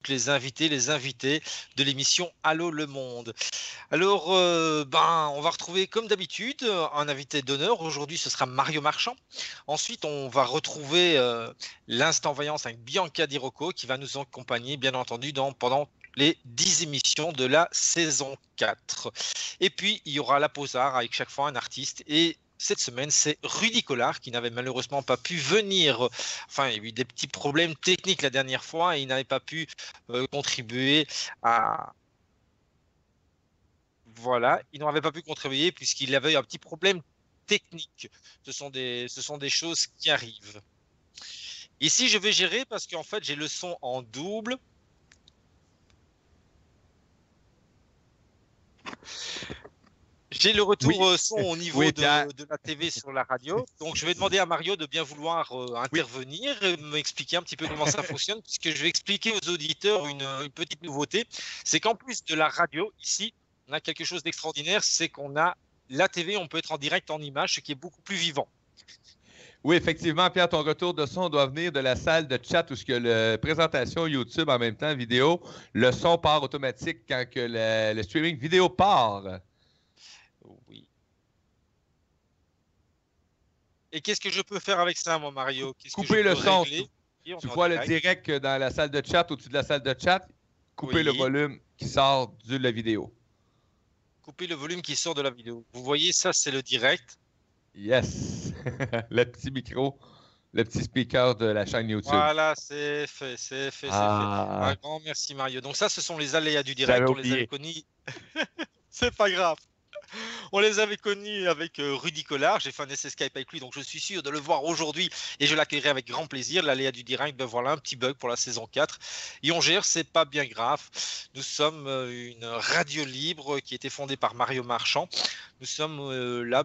toutes les invités de l'émission Allô le Monde. Alors, on va retrouver comme d'habitude un invité d'honneur. Aujourd'hui, ce sera Mario Marchand. Ensuite, on va retrouver l'instant voyance avec Bianca Di Rocco qui va nous accompagner, bien entendu, pendant les 10 émissions de la saison 4. Et puis, il y aura la pause art avec chaque fois un artiste. Et cette semaine, c'est Rudy Collard qui n'avait malheureusement pas pu venir. Enfin, il y a eu des petits problèmes techniques la dernière fois et il n'avait pas pu contribuer à... Voilà, il n'avait pas pu contribuer puisqu'il avait un petit problème technique. Ce sont des choses qui arrivent. Ici, je vais gérer parce qu'en fait, j'ai le son en double. J'ai le retour son au niveau de la TV sur la radio. Donc, je vais demander à Mario de bien vouloir intervenir et m'expliquer un petit peu comment ça fonctionne, puisque je vais expliquer aux auditeurs une petite nouveauté. C'est qu'en plus de la radio, ici, on a quelque chose d'extraordinaire, c'est qu'on a la TV, on peut être en direct en image, ce qui est beaucoup plus vivant. Oui, effectivement, Pierre, ton retour de son doit venir de la salle de chat où il y a la présentation YouTube en même temps, vidéo. Le son part automatique quand que le streaming vidéo part. Oui. Et qu'est-ce que je peux faire avec ça, moi, Mario? Couper le son. Tu vois le direct dans la salle de chat, au-dessus de la salle de chat. Couper le volume qui sort de la vidéo. Couper le volume qui sort de la vidéo. Vous voyez, ça, c'est le direct. Yes! Le petit micro, le petit speaker de la chaîne YouTube. Voilà, c'est fait, c'est fait. Un grand merci, Mario. Donc ça, ce sont les aléas du direct. On les avait connus. C'est pas grave. On les avait connus avec Rudy Collard. J'ai fait un essai Skype avec lui, donc je suis sûr de le voir aujourd'hui et je l'accueillerai avec grand plaisir. L'aléa du direct, ben voilà, un petit bug pour la saison 4. Et on gère, c'est pas bien grave. Nous sommes une radio libre qui a été fondée par Mario Marchand. Nous sommes là,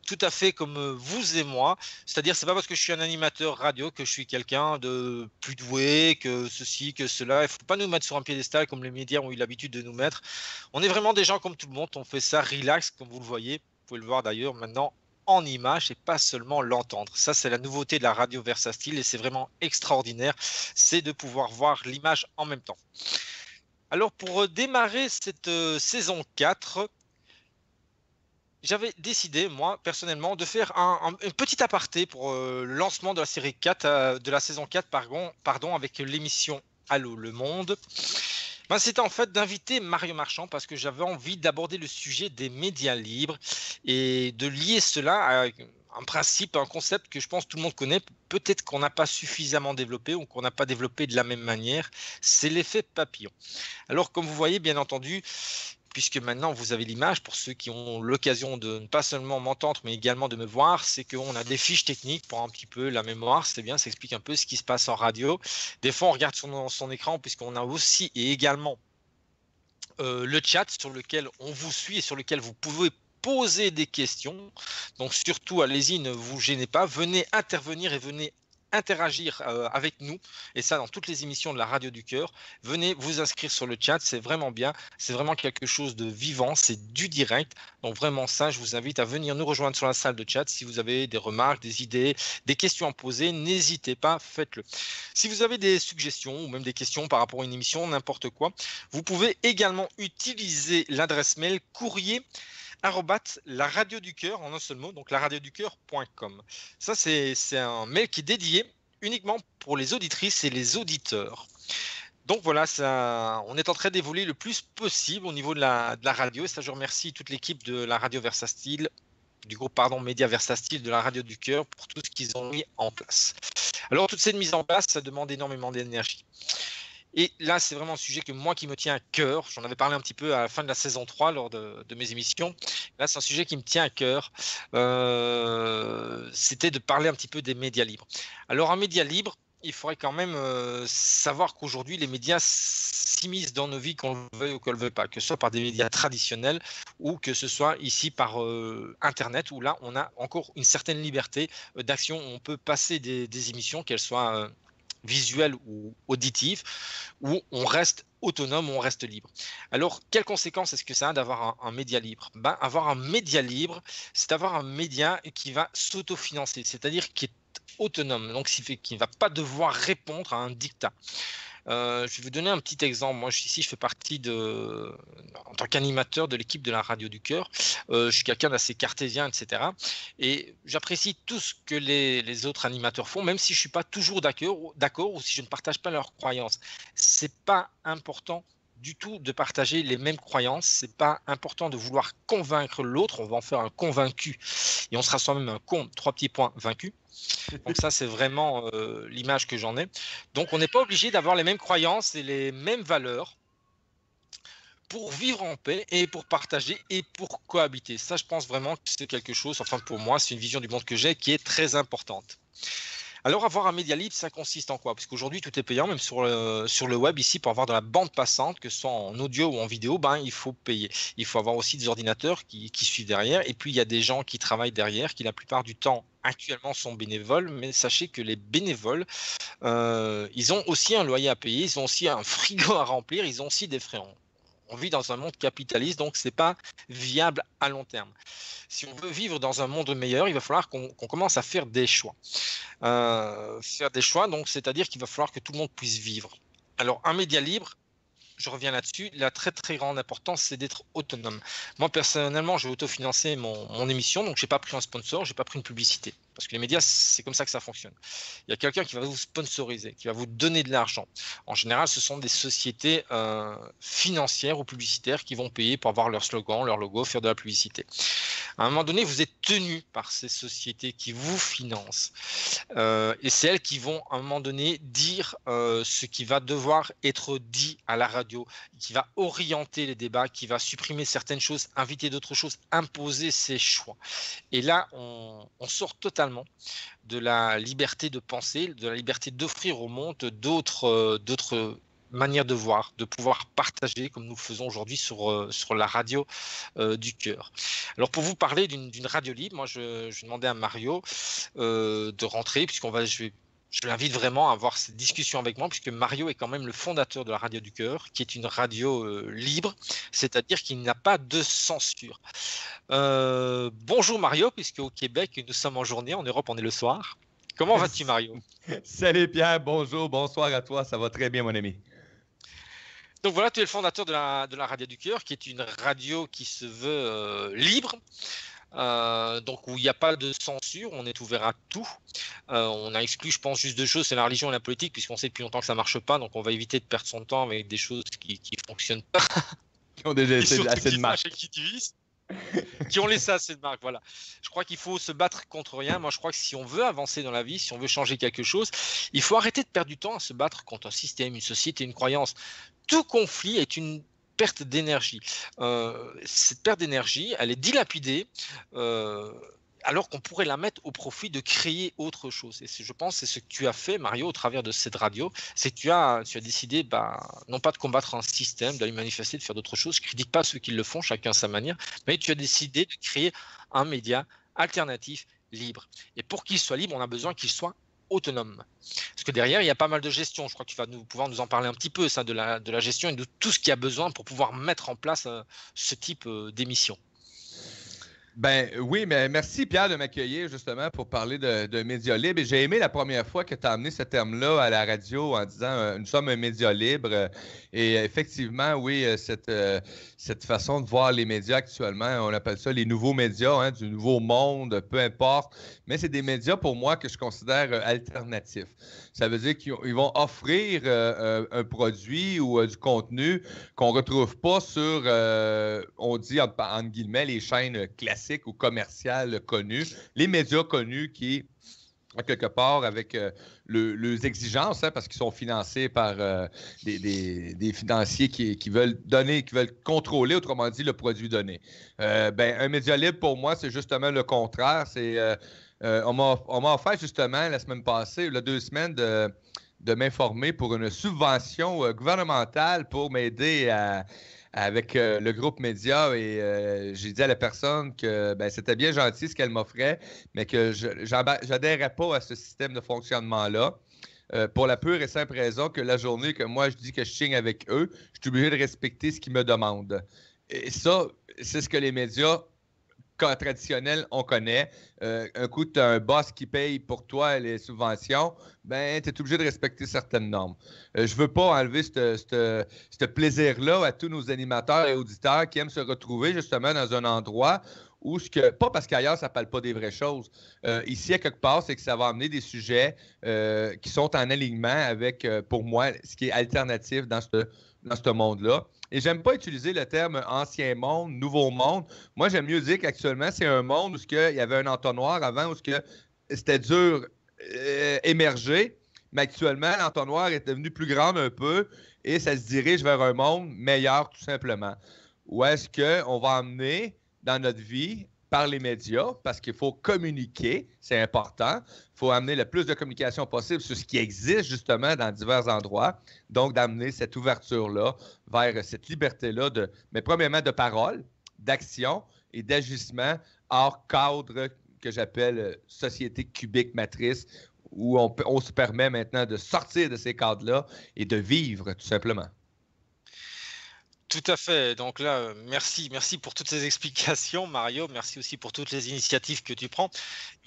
tout à fait comme vous et moi. C'est-à-dire, c'est pas parce que je suis un animateur radio que je suis quelqu'un de plus doué, que ceci, que cela. Il faut pas nous mettre sur un piédestal comme les médias ont eu l'habitude de nous mettre. On est vraiment des gens comme tout le monde. On fait ça relax, comme vous le voyez. Vous pouvez le voir d'ailleurs maintenant en image et pas seulement l'entendre. Ça, c'est la nouveauté de la radio Versastile et c'est vraiment extraordinaire. C'est de pouvoir voir l'image en même temps. Alors, pour démarrer cette saison 4, j'avais décidé, moi, personnellement, de faire un petit aparté pour le lancement de la série 4, de la saison 4, pardon, avec l'émission Allô le Monde. C'était en fait d'inviter Mario Marchand parce que j'avais envie d'aborder le sujet des médias libres et de lier cela à un principe, un concept que je pense tout le monde connaît, peut-être qu'on n'a pas suffisamment développé ou qu'on n'a pas développé de la même manière, c'est l'effet papillon. Alors, comme vous voyez, bien entendu, puisque maintenant vous avez l'image, pour ceux qui ont l'occasion de ne pas seulement m'entendre, mais également de me voir, c'est qu'on a des fiches techniques pour un petit peu la mémoire, c'est bien, ça explique un peu ce qui se passe en radio. Des fois, on regarde sur son écran, puisqu'on a aussi et également le chat sur lequel on vous suit et sur lequel vous pouvez poser des questions. Donc surtout, allez-y, ne vous gênez pas, venez intervenir et venez interagir avec nous, et ça dans toutes les émissions de la radio du cœur. Venez vous inscrire sur le chat, c'est vraiment bien, c'est vraiment quelque chose de vivant, c'est du direct. Donc vraiment ça, je vous invite à venir nous rejoindre sur la salle de chat. Si vous avez des remarques, des idées, des questions à poser, n'hésitez pas, faites-le. Si vous avez des suggestions ou même des questions par rapport à une émission, n'importe quoi, vous pouvez également utiliser l'adresse mail courrier la radio du cœur en un seul mot, donc laradioducoeur.com. Ça, c'est un mail qui est dédié uniquement pour les auditrices et les auditeurs. Donc voilà, ça, on est en train d'évoluer le plus possible au niveau de la radio. Et ça, je remercie toute l'équipe de la radio Versastile, du groupe Média Versastile de la radio du cœur pour tout ce qu'ils ont mis en place. Alors, toute cette mise en place, ça demande énormément d'énergie. Et là, c'est vraiment un sujet qui me tient à cœur. J'en avais parlé un petit peu à la fin de la saison 3 lors de mes émissions. Là, c'est un sujet qui me tient à cœur. C'était de parler un petit peu des médias libres. Alors, un média libre, il faudrait quand même savoir qu'aujourd'hui, les médias s'immiscent dans nos vies, qu'on le veuille ou qu'on ne le veuille pas, que ce soit par des médias traditionnels ou que ce soit ici par Internet, où là, on a encore une certaine liberté d'action. On peut passer des émissions, qu'elles soient visuelle ou auditive, où on reste autonome, on reste libre. Alors, quelles conséquences est-ce que ça a d'avoir un média libre? Avoir un média libre, c'est avoir un média qui va s'autofinancer, c'est-à-dire qui est autonome, donc qui ne va pas devoir répondre à un dictat. Je vais vous donner un petit exemple. Moi, ici, je fais partie en tant qu'animateur de l'équipe de la Radio du Cœur. Je suis quelqu'un d'assez cartésien, etc. Et j'apprécie tout ce que les autres animateurs font, même si je ne suis pas toujours d'accord ou si je ne partage pas leurs croyances. C'est pas important du tout de partager les mêmes croyances. C'est pas important de vouloir convaincre l'autre. On va en faire un convaincu et on sera soi-même un con, 3 petits points, vaincu. Donc ça, c'est vraiment l'image que j'en ai. Donc on n'est pas obligé d'avoir les mêmes croyances et les mêmes valeurs pour vivre en paix et pour partager et pour cohabiter. Ça, je pense vraiment que c'est quelque chose, enfin pour moi, c'est une vision du monde que j'ai qui est très importante. Alors, avoir un média libre, ça consiste en quoi? Parce qu'aujourd'hui, tout est payant, même sur le web, ici, pour avoir de la bande passante, que ce soit en audio ou en vidéo, il faut payer. Il faut avoir aussi des ordinateurs qui suivent derrière. Et puis, il y a des gens qui travaillent derrière, qui la plupart du temps, actuellement, sont bénévoles. Mais sachez que les bénévoles, ils ont aussi un loyer à payer, ils ont aussi un frigo à remplir, ils ont aussi des frais. On vit dans un monde capitaliste, donc ce n'est pas viable à long terme. Si on veut vivre dans un monde meilleur, il va falloir qu'on commence à faire des choix. Donc c'est-à-dire qu'il va falloir que tout le monde puisse vivre. Alors, un média libre, je reviens là-dessus, la très très grande importance, c'est d'être autonome. Moi, personnellement, je vais autofinancer mon émission, donc je n'ai pas pris un sponsor, je n'ai pas pris une publicité. Parce que les médias, c'est comme ça que ça fonctionne. Il y a quelqu'un qui va vous sponsoriser, qui va vous donner de l'argent. En général, ce sont des sociétés financières ou publicitaires qui vont payer pour avoir leur slogan, leur logo, faire de la publicité. À un moment donné, vous êtes tenu par ces sociétés qui vous financent. Et c'est elles qui vont, à un moment donné, dire ce qui va devoir être dit à la radio, qui va orienter les débats, qui va supprimer certaines choses, inviter d'autres choses, imposer ses choix. Et là, on sort totalement de la liberté de penser, de la liberté d'offrir au monde d'autres manière de voir, de pouvoir partager comme nous faisons aujourd'hui sur la radio du cœur. Alors pour vous parler d'une radio libre, moi je demandais à Mario de rentrer je l'invite vraiment à avoir cette discussion avec moi puisque Mario est quand même le fondateur de la Radio du Cœur qui est une radio libre, c'est-à-dire qu'il n'a pas de censure. Bonjour Mario, puisque au Québec nous sommes en journée, en Europe on est le soir. Comment vas-tu Mario? Salut Pierre, bonjour, bonsoir à toi, ça va très bien mon ami. Donc voilà, tu es le fondateur de la Radio du Cœur, qui est une radio qui se veut libre, donc où il n'y a pas de censure, on est ouvert à tout. On a exclu, je pense, juste deux choses, c'est la religion et la politique, puisqu'on sait depuis longtemps que ça ne marche pas, donc on va éviter de perdre son temps avec des choses qui ne fonctionnent pas. Qui ont déjà assez de marque. Qui ont laissé assez de marque, voilà. Je crois qu'il faut se battre contre rien. Moi, je crois que si on veut avancer dans la vie, si on veut changer quelque chose, il faut arrêter de perdre du temps à se battre contre un système, une société, une croyance. Tout conflit est une perte d'énergie. Cette perte d'énergie, elle est dilapidée alors qu'on pourrait la mettre au profit de créer autre chose. Et je pense que c'est ce que tu as fait, Mario, au travers de cette radio. C'est que tu as décidé, non pas de combattre un système, d'aller manifester, de faire d'autres choses. Je ne critique pas ceux qui le font, chacun à sa manière, mais tu as décidé de créer un média alternatif, libre. Et pour qu'il soit libre, on a besoin qu'il soit autonome. Parce que derrière, il y a pas mal de gestion. Je crois que tu vas pouvoir nous en parler un petit peu, ça, de la gestion et de tout ce qu'il y a besoin pour pouvoir mettre en place ce type d'émission. Ben oui, mais merci Pierre de m'accueillir justement pour parler de médias libres. Et j'ai aimé la première fois que tu as amené ce terme-là à la radio en disant nous sommes un média libre. Et effectivement, oui, cette façon de voir les médias actuellement, on appelle ça les nouveaux médias, du nouveau monde, peu importe. Mais c'est des médias pour moi que je considère alternatifs. Ça veut dire qu'ils vont offrir un produit ou du contenu qu'on ne retrouve pas sur, on dit entre guillemets, les chaînes classiques ou commerciales connues, les médias connus qui, quelque part, avec leurs exigences, parce qu'ils sont financés par des financiers qui veulent donner, qui veulent contrôler, autrement dit, le produit donné. Un média libre, pour moi, c'est justement le contraire. On m'a offert justement la semaine passée, 2 semaines, de m'informer pour une subvention gouvernementale pour m'aider avec le groupe Média. Et j'ai dit à la personne que c'était bien gentil ce qu'elle m'offrait, mais que je n'adhérais pas à ce système de fonctionnement-là. Pour la pure et simple raison que la journée que moi je dis que je signe avec eux, je suis obligé de respecter ce qu'ils me demandent. Et ça, c'est ce que les médias traditionnels, on connaît. Un coup, tu as un boss qui paye pour toi les subventions, ben, tu es obligé de respecter certaines normes. Je ne veux pas enlever ce plaisir-là à tous nos animateurs et auditeurs qui aiment se retrouver justement dans un endroit où, pas parce qu'ailleurs, ça ne parle pas des vraies choses. Ici, à quelque part, c'est que ça va amener des sujets qui sont en alignement avec, pour moi, ce qui est alternatif dans ce monde-là. Et j'aime pas utiliser le terme ancien monde, nouveau monde. Moi, j'aime mieux dire qu'actuellement, c'est un monde où il y avait un entonnoir avant, où c'était dur émerger, mais actuellement, l'entonnoir est devenu plus grand un peu et ça se dirige vers un monde meilleur, tout simplement. Où est-ce qu'on va emmener dans notre vie par les médias, parce qu'il faut communiquer, c'est important. Il faut amener le plus de communication possible sur ce qui existe justement dans divers endroits. Donc, d'amener cette ouverture-là vers cette liberté-là, mais premièrement de parole, d'action et d'agissement hors cadre que j'appelle société cubique matrice, où on se permet maintenant de sortir de ces cadres-là et de vivre tout simplement. Tout à fait. Donc là, merci pour toutes ces explications, Mario. Merci aussi pour toutes les initiatives que tu prends.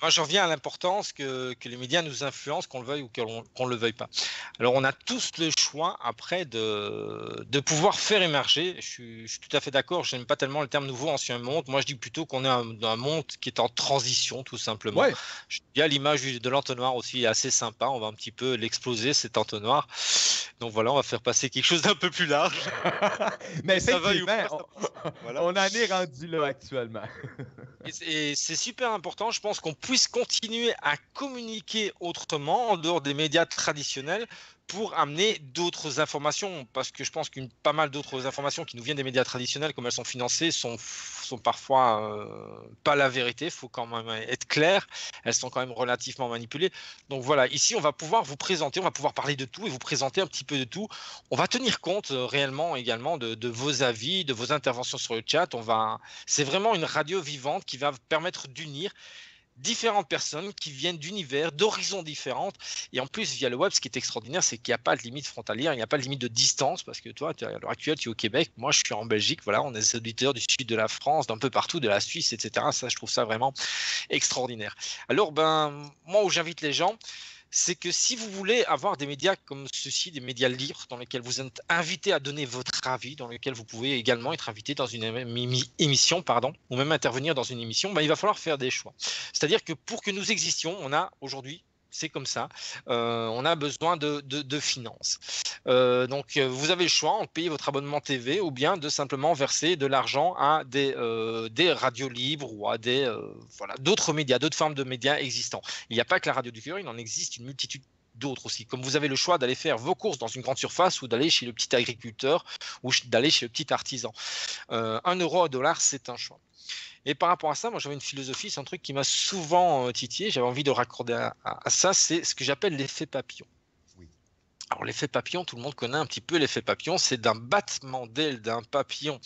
Moi, j'en reviens à l'importance que les médias nous influencent, qu'on le veuille ou qu'on ne le veuille pas. Alors, on a tous le choix après de pouvoir faire émerger. Je suis tout à fait d'accord. Je n'aime pas tellement le terme nouveau, ancien monde. Moi, je dis plutôt qu'on est un monde qui est en transition, tout simplement. Ouais. Il y a l'image de l'entonnoir aussi assez sympa. On va un petit peu l'exploser, cet entonnoir. Donc voilà, on va faire passer quelque chose d'un peu plus large. Mais effectivement, on en est rendu là actuellement. Et c'est super important, je pense qu'on puisse continuer à communiquer autrement en dehors des médias traditionnels pour amener d'autres informations, parce que je pense qu'une pas mal d'autres informations qui nous viennent des médias traditionnels, comme elles sont financées, sont parfois pas la vérité. Il faut quand même être clair. Elles sont quand même relativement manipulées. Donc voilà, ici on va pouvoir vous présenter, on va pouvoir parler de tout et vous présenter un petit peu de tout. On va tenir compte réellement également de vos avis, de vos interventions sur le chat. C'est vraiment une radio vivante qui va permettre d'unir différentes personnes qui viennent d'univers, d'horizons différentes. Et en plus, via le web, ce qui est extraordinaire, c'est qu'il n'y a pas de limite frontalière, il n'y a pas de limite de distance, parce que toi, à l'heure actuelle, tu es au Québec, moi, je suis en Belgique, voilà, on est des auditeurs du sud de la France, d'un peu partout, de la Suisse, etc. Ça, je trouve ça vraiment extraordinaire. Alors, moi, où j'invite les gens, c'est que si vous voulez avoir des médias comme ceci, des médias libres dans lesquels vous êtes invité à donner votre avis, dans lesquels vous pouvez également être invité dans une émission, ou même intervenir dans une émission, il va falloir faire des choix. C'est-à-dire que pour que nous existions, on a aujourd'hui, c'est comme ça, on a besoin de finances. Donc, vous avez le choix en payer votre abonnement TV ou bien de simplement verser de l'argent à des radios libres ou à d'autres médias, d'autres formes de médias existants. Il n'y a pas que la radio du cœur, il en existe une multitude d'autres aussi. Comme vous avez le choix d'aller faire vos courses dans une grande surface ou d'aller chez le petit agriculteur ou d'aller chez le petit artisan. 1 euro à $, c'est un choix. Et par rapport à ça, moi j'avais une philosophie, c'est un truc qui m'a souvent titillé, j'avais envie de raccorder à ça, c'est ce que j'appelle l'effet papillon. Oui. Alors l'effet papillon, tout le monde connaît un petit peu l'effet papillon, c'est d'un battement d'aile d'un papillon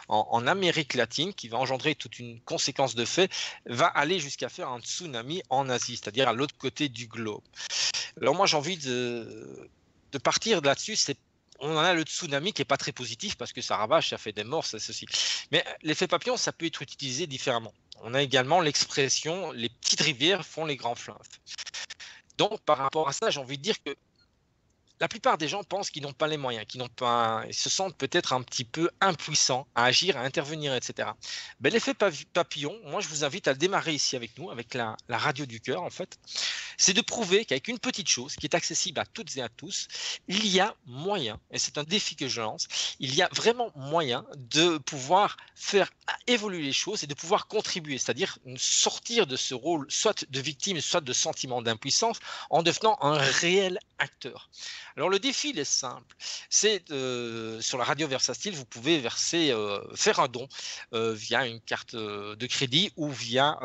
en Amérique latine qui va engendrer toute une conséquence de fait, va aller jusqu'à faire un tsunami en Asie, c'est-à-dire à l'autre côté du globe. Alors moi j'ai envie de partir de là-dessus, on en a le tsunami qui n'est pas très positif parce que ça ravage, ça fait des morts, ça, ceci. Mais l'effet papillon, ça peut être utilisé différemment. On a également l'expression « les petites rivières font les grands fleuves ». Donc, par rapport à ça, j'ai envie de dire que la plupart des gens pensent qu'ils n'ont pas les moyens, ils se sentent peut-être un petit peu impuissants à agir, à intervenir, etc. L'effet papillon, moi je vous invite à le démarrer ici avec nous, avec la radio du cœur en fait. C'est de prouver qu'avec une petite chose qui est accessible à toutes et à tous, il y a moyen, et c'est un défi que je lance, il y a vraiment moyen de pouvoir faire évoluer les choses et de pouvoir contribuer, c'est-à-dire sortir de ce rôle soit de victime, soit de sentiment d'impuissance en devenant un réel acteur. Alors le défi il est simple, c'est sur la radio Versatile, vous pouvez faire un don via une carte de crédit ou via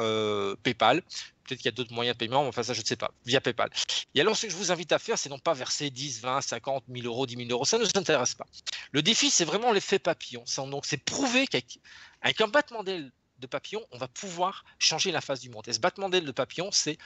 PayPal. Peut-être qu'il y a d'autres moyens de paiement, mais enfin ça je ne sais pas, via PayPal. Et alors ce que je vous invite à faire, c'est non pas verser 10, 20, 50 000 euros, 10 000 euros, ça ne nous intéresse pas. Le défi c'est vraiment l'effet papillon, donc c'est prouver qu'avec un battement d'aile de papillon, on va pouvoir changer la face du monde. Et ce battement d'aile de papillon, c'est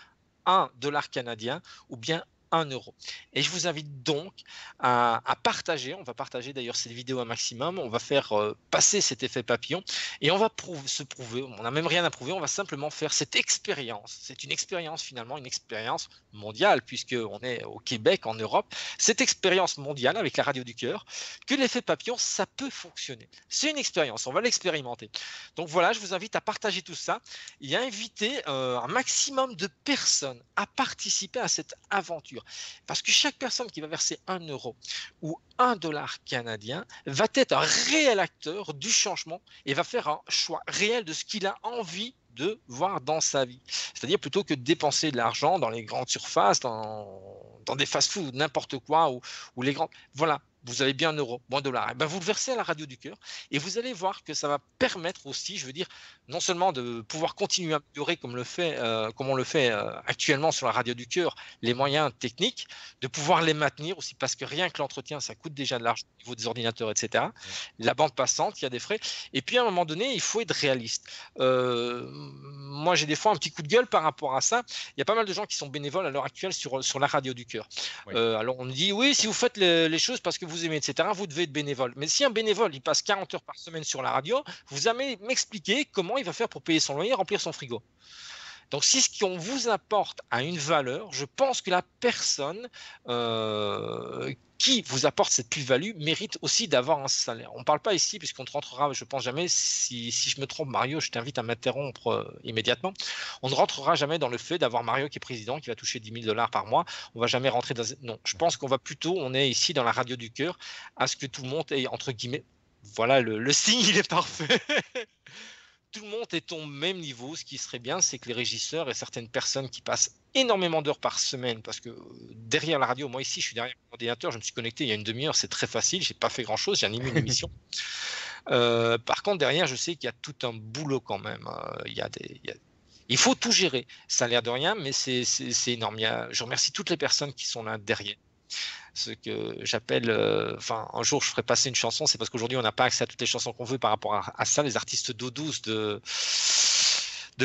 $1 canadien ou bien 1 €. Et je vous invite donc à partager. On va partager d'ailleurs cette vidéo un maximum. On va faire passer cet effet papillon et on va se prouver. On n'a même rien à prouver. On va simplement faire cette expérience. C'est une expérience finalement, une expérience mondiale puisqu'on est au Québec, en Europe. Cette expérience mondiale avec la radio du cœur, que l'effet papillon, ça peut fonctionner. C'est une expérience. On va l'expérimenter. Donc voilà, je vous invite à partager tout ça et à inviter un maximum de personnes à participer à cette aventure. Parce que chaque personne qui va verser 1 € ou 1 $ canadien va être un réel acteur du changement et va faire un choix réel de ce qu'il a envie de voir dans sa vie. C'est-à-dire plutôt que de dépenser de l'argent dans les grandes surfaces, dans des fast-foods, n'importe quoi, ou les grands. Voilà. Vous avez bien 1 € ou 1 $. Ben vous le versez à la radio du cœur et vous allez voir que ça va permettre aussi, je veux dire, non seulement de pouvoir continuer à améliorer comme on le fait actuellement sur la radio du cœur, les moyens techniques, de pouvoir les maintenir aussi parce que rien que l'entretien, ça coûte déjà de l'argent au niveau des ordinateurs, etc. Ouais. La bande passante, il y a des frais. Et puis à un moment donné, il faut être réaliste. Moi, j'ai des fois un petit coup de gueule par rapport à ça. Il y a pas mal de gens qui sont bénévoles à l'heure actuelle sur la radio du cœur. Oui. Alors on me dit, oui, si vous faites les choses parce que vous aimez, etc., vous devez être bénévole. Mais si un bénévole, il passe 40 heures par semaine sur la radio, vous allez m'expliquer comment il va faire pour payer son loyer et remplir son frigo. Donc, si ce qu'on vous apporte a une valeur, je pense que la personne qui vous apporte cette plus-value mérite aussi d'avoir un salaire. On ne parle pas ici, puisqu'on ne rentrera, je pense jamais, si je me trompe, Mario, je t'invite à m'interrompre immédiatement. On ne rentrera jamais dans le fait d'avoir Mario qui est président, qui va toucher 10 000 $ par mois. On ne va jamais rentrer dans... Non, je pense qu'on va plutôt, on est ici dans la radio du cœur, à ce que tout le monde ait, entre guillemets, voilà, le signe, il est parfait. Tout le monde est au même niveau. Ce qui serait bien, c'est que les régisseurs et certaines personnes qui passent énormément d'heures par semaine, parce que derrière la radio, moi ici, je suis derrière l'ordinateur, je me suis connecté il y a une demi-heure, c'est très facile, j'ai pas fait grand-chose, j'ai animé une émission. Par contre, derrière, je sais qu'il y a tout un boulot quand même. Il faut tout gérer. Ça a l'air de rien, mais c'est énorme. Je remercie toutes les personnes qui sont là derrière. Ce que j'appelle, un jour je ferai passer une chanson, c'est parce qu'aujourd'hui on n'a pas accès à toutes les chansons qu'on veut par rapport à ça, les artistes d'eau douce de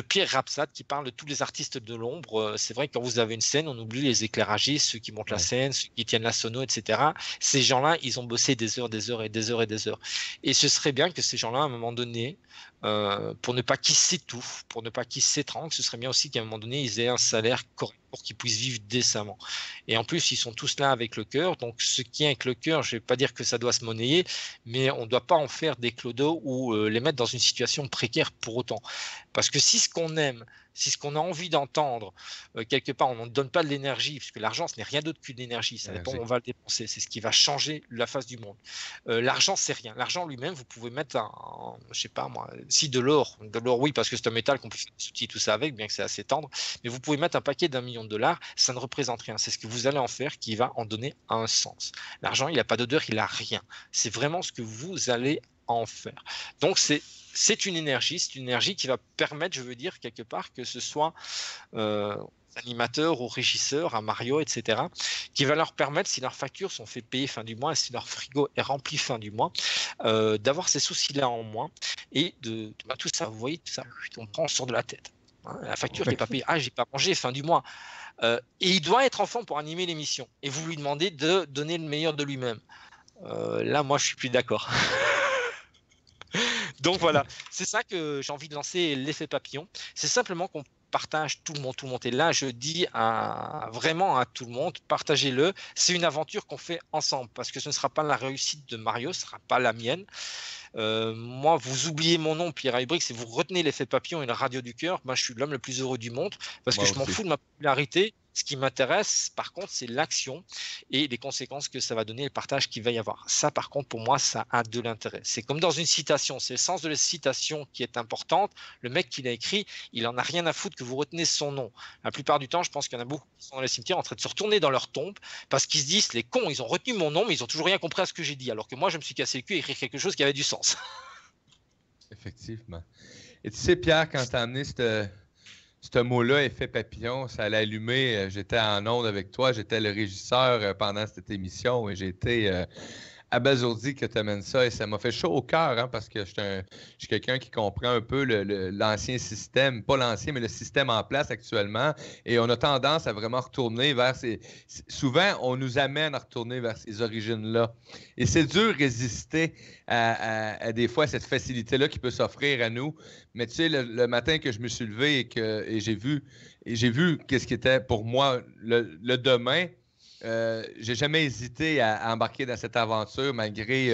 Pierre Rapsat qui parle de tous les artistes de l'ombre. C'est vrai que quand vous avez une scène, on oublie les éclairagistes, ceux qui montent la scène, ceux qui tiennent la sono, etc. Ces gens-là, ils ont bossé des heures et des heures et des heures. Et ce serait bien que ces gens-là, à un moment donné, pour ne pas qu'ils s'étouffent, pour ne pas qu'ils s'étranglent, ce serait bien aussi qu'à un moment donné, ils aient un salaire correct pour qu'ils puissent vivre décemment. Et en plus, ils sont tous là avec le cœur. Donc, ce qui est avec le cœur, je ne vais pas dire que ça doit se monnayer, mais on ne doit pas en faire des clodos ou les mettre dans une situation précaire pour autant. Parce que si ce qu'on aime, si ce qu'on a envie d'entendre, quelque part, on ne donne pas de l'énergie, puisque l'argent, ce n'est rien d'autre qu'une énergie. Ça dépend où on va le dépenser. C'est ce qui va changer la face du monde. L'argent, c'est rien. L'argent lui-même, vous pouvez mettre je sais pas moi, si de l'or, oui, parce que c'est un métal qu'on peut faire des outils, tout ça avec, bien que c'est assez tendre, mais vous pouvez mettre un paquet d'1 million de $, ça ne représente rien. C'est ce que vous allez en faire qui va en donner un sens. L'argent, il n'a pas d'odeur, il n'a rien. C'est vraiment ce que vous allez en faire. Donc, c'est une énergie qui va permettre, je veux dire, quelque part, que ce soit animateurs, aux régisseurs, à Mario, etc., qui va leur permettre, si leurs factures sont fait payer fin du mois, et si leur frigo est rempli fin du mois, d'avoir ces soucis-là en moins, et tout ça, vous voyez, tout ça, on prend, on sort de la tête. Hein, la facture n'est pas payée. Ah, j'ai pas mangé fin du mois. Et il doit être en forme pour animer l'émission. Et vous lui demandez de donner le meilleur de lui-même. Là, moi, je suis plus d'accord. Donc voilà, c'est ça que j'ai envie de lancer, l'effet papillon. C'est simplement qu'on partage tout le monde. Et là, je dis vraiment à tout le monde, partagez-le. C'est une aventure qu'on fait ensemble parce que ce ne sera pas la réussite de Mario, ce ne sera pas la mienne. Moi, vous oubliez mon nom, Pierre Aybrix, et vous retenez l'effet papillon et la radio du cœur. Moi, je suis l'homme le plus heureux du monde parce que je m'en fous de ma popularité. Ce qui m'intéresse, par contre, c'est l'action et les conséquences que ça va donner, le partage qu'il va y avoir. Ça, par contre, pour moi, ça a de l'intérêt. C'est comme dans une citation, c'est le sens de la citation qui est importante. Le mec qui l'a écrit, il en a rien à foutre que vous retenez son nom. La plupart du temps, je pense qu'il y en a beaucoup qui sont dans les cimetières en train de se retourner dans leur tombe parce qu'ils se disent, les cons, ils ont retenu mon nom, mais ils ont toujours rien compris à ce que j'ai dit. Alors que moi, je me suis cassé le cul à écrire quelque chose qui avait du sens. Effectivement. Et tu sais, Pierre, quand tu as amené ce mot-là, effet papillon, ça allait allumer. J'étais en onde avec toi, j'étais le régisseur pendant cette émission et j'ai été abasourdi que tu amènes ça et ça m'a fait chaud au cœur hein, parce que je suis quelqu'un qui comprend un peu l'ancien système, pas l'ancien, mais le système en place actuellement et on a tendance à vraiment retourner vers souvent, on nous amène à retourner vers ces origines-là. Et c'est dur de résister à des fois cette facilité-là qui peut s'offrir à nous. Mais tu sais, le matin que je me suis levé et j'ai vu qu'est-ce qui était pour moi le demain, j'ai jamais hésité à embarquer dans cette aventure malgré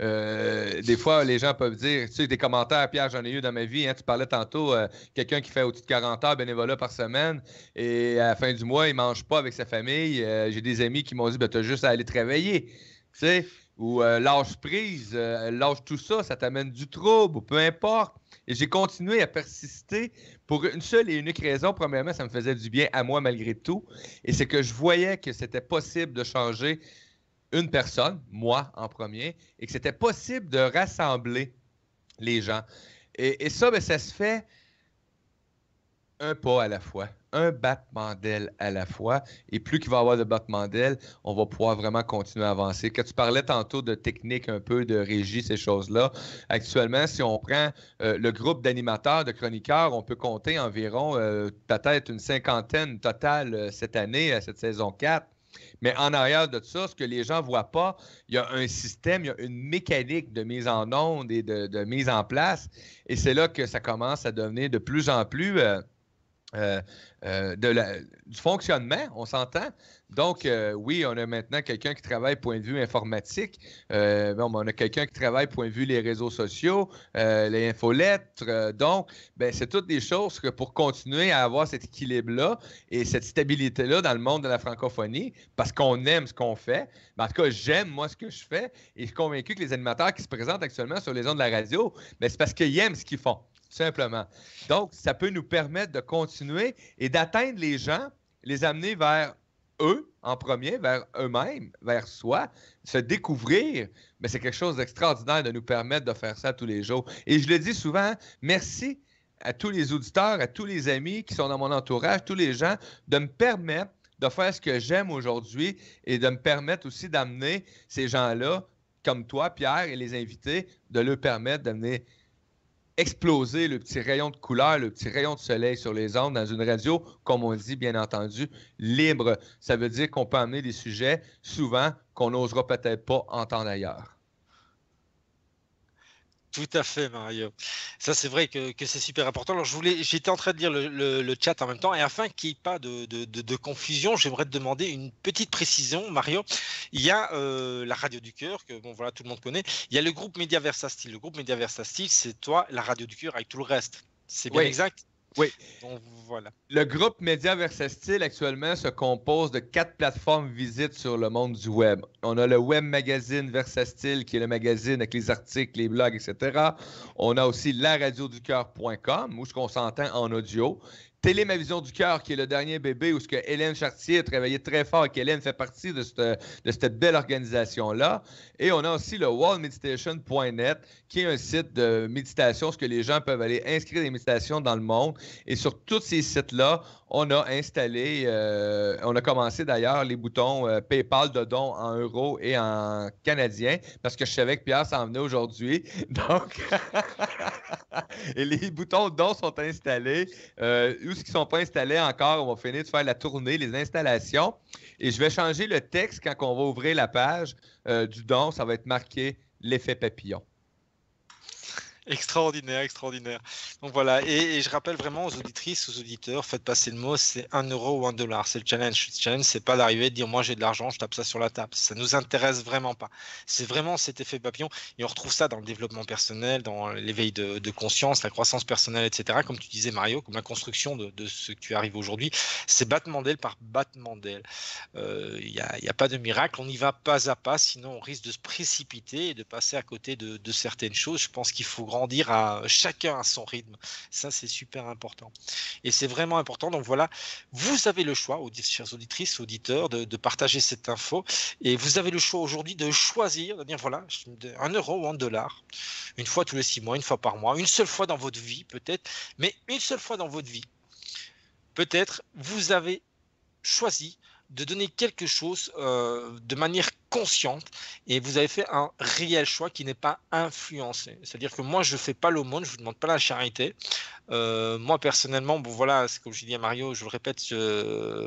des fois les gens peuvent dire, tu sais, des commentaires, Pierre, j'en ai eu dans ma vie, hein, tu parlais tantôt, quelqu'un qui fait au-dessus de 40 heures bénévolat par semaine et à la fin du mois, il mange pas avec sa famille. J'ai des amis qui m'ont dit, ben, tu as juste à aller travailler, tu sais, ou lâche prise, lâche tout ça, ça t'amène du trouble, ou peu importe. Et j'ai continué à persister pour une seule et unique raison. Premièrement, ça me faisait du bien à moi malgré tout. Et c'est que je voyais que c'était possible de changer une personne, moi en premier, et que c'était possible de rassembler les gens. Et ça, ben, ça se fait un pas à la fois, un battement d'aile à la fois. Et plus qu'il va y avoir de battements d'aile, on va pouvoir vraiment continuer à avancer. Quand tu parlais tantôt de technique un peu, de régie, ces choses-là, actuellement, si on prend le groupe d'animateurs, de chroniqueurs, on peut compter environ peut-être une cinquantaine totale cette année, cette saison 4. Mais en arrière de ça, ce que les gens ne voient pas, il y a un système, il y a une mécanique de mise en onde et de mise en place. Et c'est là que ça commence à devenir de plus en plus... du fonctionnement, on s'entend. Donc, oui, on a maintenant quelqu'un qui travaille point de vue informatique. On a quelqu'un qui travaille point de vue les réseaux sociaux, les infolettres. Donc, ben, c'est toutes des choses que pour continuer à avoir cet équilibre-là et cette stabilité-là dans le monde de la francophonie, parce qu'on aime ce qu'on fait. Ben, en tout cas, j'aime, moi, ce que je fais. Et je suis convaincu que les animateurs qui se présentent actuellement sur les ondes de la radio, ben, c'est parce qu'ils aiment ce qu'ils font. Simplement. Donc, ça peut nous permettre de continuer et d'atteindre les gens, les amener vers eux en premier, vers eux-mêmes, vers soi, se découvrir. Mais c'est quelque chose d'extraordinaire de nous permettre de faire ça tous les jours. Et je le dis souvent, merci à tous les auditeurs, à tous les amis qui sont dans mon entourage, tous les gens, de me permettre de faire ce que j'aime aujourd'hui et de me permettre aussi d'amener ces gens-là, comme toi, Pierre, et les invités, de leur permettre d'amener exploser le petit rayon de couleur, le petit rayon de soleil sur les ondes dans une radio, comme on dit, bien entendu, libre. Ça veut dire qu'on peut amener des sujets, souvent, qu'on n'osera peut-être pas entendre ailleurs. Tout à fait, Mario. Ça, c'est vrai que c'est super important. Alors, j'étais en train de lire le chat en même temps, et afin qu'il n'y ait pas de confusion, j'aimerais te demander une petite précision, Mario. Il y a la Radio du Cœur, que bon, voilà, tout le monde connaît. Il y a le groupe Média Versa Style. Le groupe Média Versa Style, c'est toi, la Radio du Cœur, avec tout le reste. C'est bien exact? Oui. Donc, voilà. Le groupe Média Versa Style actuellement se compose de 4 plateformes visites sur le monde du web. On a le web magazine Versa Style, qui est le magazine avec les articles, les blogs, etc. On a aussi laradioducoeur.com, où on s'entend en audio. Télé Ma Vision du Cœur, qui est le dernier bébé, où ce que Hélène Chartier a travaillé très fort et qu'Hélène fait partie de cette belle organisation-là. Et on a aussi le wallmeditation.net, qui est un site de méditation, où les gens peuvent aller inscrire des méditations dans le monde. Et sur tous ces sites-là, on a installé, on a commencé d'ailleurs les boutons PayPal de dons en euros et en canadiens, parce que je savais que Pierre s'en venait aujourd'hui. Donc, et les boutons de dons sont installés. Où ce qui ne sont pas installés encore, on va finir de faire la tournée, les installations. Et je vais changer le texte quand on va ouvrir la page du don. Ça va être marqué l'effet papillon. Extraordinaire, extraordinaire. Donc voilà, et je rappelle vraiment aux auditrices, aux auditeurs, faites passer le mot, c'est 1 euro ou 1 dollar, c'est le challenge. Le challenge, c'est pas d'arriver et de dire moi j'ai de l'argent, je tape ça sur la table. Ça nous intéresse vraiment pas. C'est vraiment cet effet papillon, et on retrouve ça dans le développement personnel, dans l'éveil de conscience, la croissance personnelle, etc. Comme tu disais Mario, comme la construction de ce que tu arrives aujourd'hui, c'est battement d'aile par battement d'aile. Il y a pas de miracle, on y va pas à pas, sinon on risque de se précipiter et de passer à côté de certaines choses. Je pense qu'il faut grandir à chacun à son rythme. Ça, c'est super important. Et c'est vraiment important. Donc voilà, vous avez le choix, chères auditrices, auditeurs, de partager cette info. Et vous avez le choix aujourd'hui de choisir, de dire voilà, 1 euro ou 1 dollar, une fois tous les 6 mois, une fois par mois, une seule fois dans votre vie peut-être, mais une seule fois dans votre vie. Peut-être vous avez choisi de donner quelque chose de manière consciente et vous avez fait un réel choix qui n'est pas influencé. C'est-à-dire que moi, je ne fais pas l'aumône, je ne vous demande pas la charité. Moi, personnellement, bon voilà, c'est comme je dis à Mario, je le répète,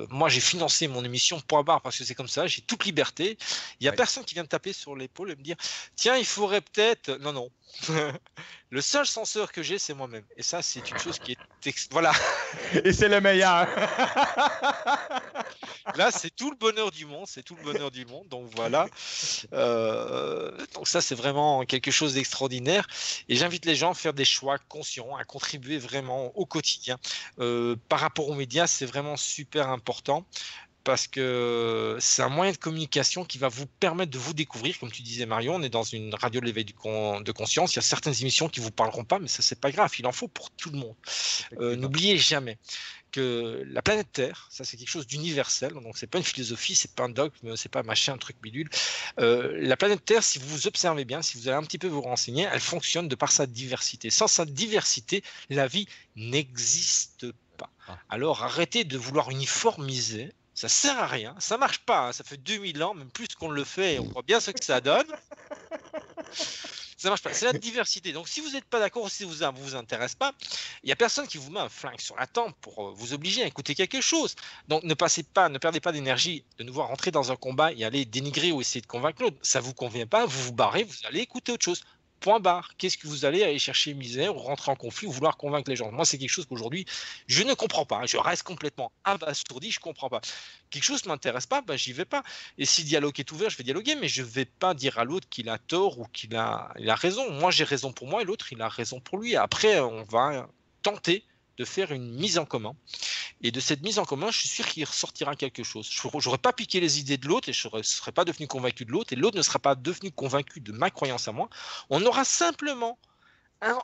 moi, j'ai financé mon émission point barre parce que c'est comme ça, j'ai toute liberté. Il n'y a personne qui vient me taper sur l'épaule et me dire « Tiens, il faudrait peut-être… » Non, non. Le seul censeur que j'ai, c'est moi-même. Et ça, c'est une chose qui est… Voilà. Et c'est le meilleur. Là, c'est tout le bonheur du monde, c'est tout le bonheur du monde. Donc voilà. Donc ça, c'est vraiment quelque chose d'extraordinaire. Et j'invite les gens à faire des choix conscients, à contribuer vraiment au quotidien. Par rapport aux médias, c'est vraiment super important. Parce que c'est un moyen de communication qui va vous permettre de vous découvrir. Comme tu disais, Marion, on est dans une radio de l'éveil de conscience. Il y a certaines émissions qui ne vous parleront pas, mais ça, c'est pas grave. Il en faut pour tout le monde. N'oubliez jamais que la planète Terre, ça, c'est quelque chose d'universel. Donc, c'est pas une philosophie, c'est pas un dogme, c'est pas machin, un truc bidule. La planète Terre, si vous vous observez bien, si vous allez un petit peu vous renseigner, elle fonctionne de par sa diversité. Sans sa diversité, la vie n'existe pas. Alors, arrêtez de vouloir uniformiser. Ça sert à rien, ça marche pas, hein. Ça fait 2000 ans, même plus qu'on le fait, et on voit bien ce que ça donne. Ça marche pas, c'est la diversité. Donc si vous n'êtes pas d'accord ou si ça vous intéresse pas, il n'y a personne qui vous met un flingue sur la tempe pour vous obliger à écouter quelque chose. Donc ne perdez pas d'énergie de nous voir rentrer dans un combat et aller dénigrer ou essayer de convaincre l'autre. Ça vous convient pas, vous vous barrez, vous allez écouter autre chose. Point barre. Qu'est-ce que vous allez aller chercher misère ou rentrer en conflit ou vouloir convaincre les gens? Moi, c'est quelque chose qu'aujourd'hui, je ne comprends pas. Je reste complètement abasourdi, je ne comprends pas. Quelque chose ne m'intéresse pas, ben, j'y vais pas. Et si le dialogue est ouvert, je vais dialoguer, mais je ne vais pas dire à l'autre qu'il a tort ou qu'il a raison. Moi, j'ai raison pour moi et l'autre, il a raison pour lui. Après, on va tenter de faire une mise en commun. Et de cette mise en commun, je suis sûr qu'il ressortira quelque chose. Je n'aurais pas piqué les idées de l'autre et je ne serais pas devenu convaincu de l'autre et l'autre ne sera pas devenu convaincu de ma croyance à moi. On aura simplement